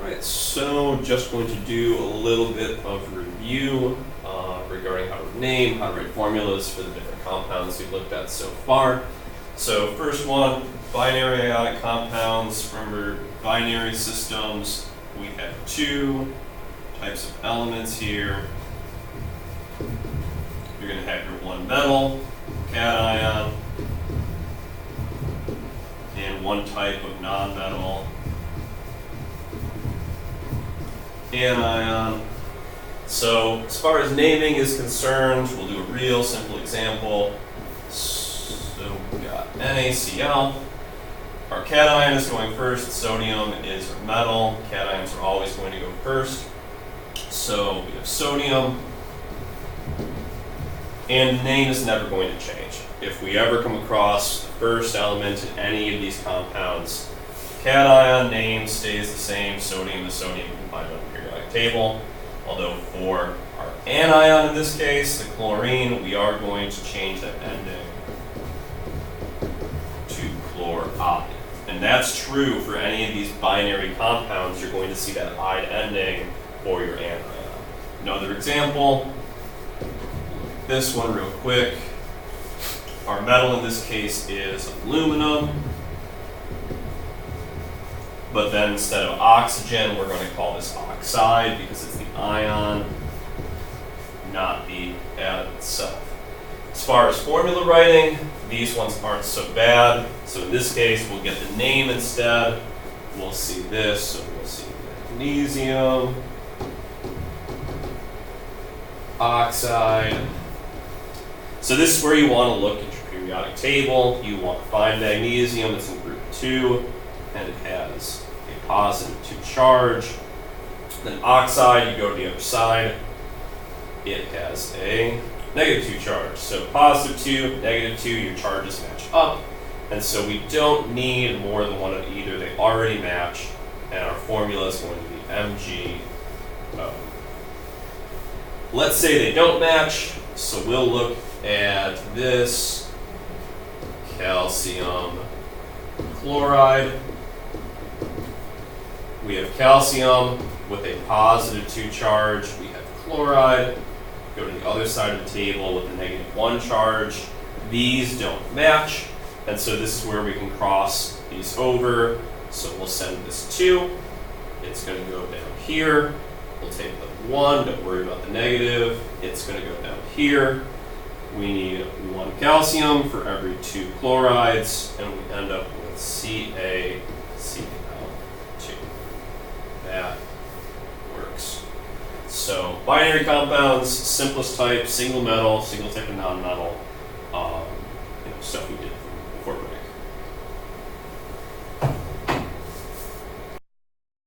Alright, so just going to do a little bit of review regarding how to name, how to write formulas for the different compounds we've looked at so far. So first one, binary ionic compounds. Remember, binary systems, we have two types of elements here. You're going to have your one metal, cation, and one type of non-metal, anion. So as far as naming is concerned, we'll do a real simple example. So we got NaCl. Our cation is going first, sodium is our metal. Cations are always going to go first. So we have sodium, and the name is never going to change. If we ever come across the first element in any of these compounds, cation name stays the same. Sodium is sodium, you can find it on the periodic table. Although for our anion in this case, the chlorine, we are going to change that ending to chloride. And that's true for any of these binary compounds. You're going to see that "ide" ending for your anion. Another example, this one real quick. Our metal in this case is aluminum. But then instead of oxygen, we're going to call this oxide because it's the ion, not the atom itself. As far as formula writing, these ones aren't so bad. So in this case, we'll get the name instead. We'll see this, so we'll see magnesium, oxide. So this is where you want to look at your periodic table. You want to find magnesium, it's in group 2, and it has a positive 2 charge. Then oxide, you go to the other side, it has a negative 2 charge. So positive 2, negative 2, your charges match up. And so we don't need more than one of either. They already match, and our formula is going to be MgO. Let's say they don't match, so we'll look at this calcium chloride. We have calcium with a positive 2 charge. We have chloride. Go to the other side of the table with a negative 1 charge. These don't match, and so this is where we can cross these over. So we'll send this 2. It's going to go down here. We'll take the 1, don't worry about the negative. It's going to go down here. We need 1 calcium for every 2 chlorides, and we end up with CaCl2. That works. So binary compounds, simplest type, single metal, single type of non-metal, stuff we did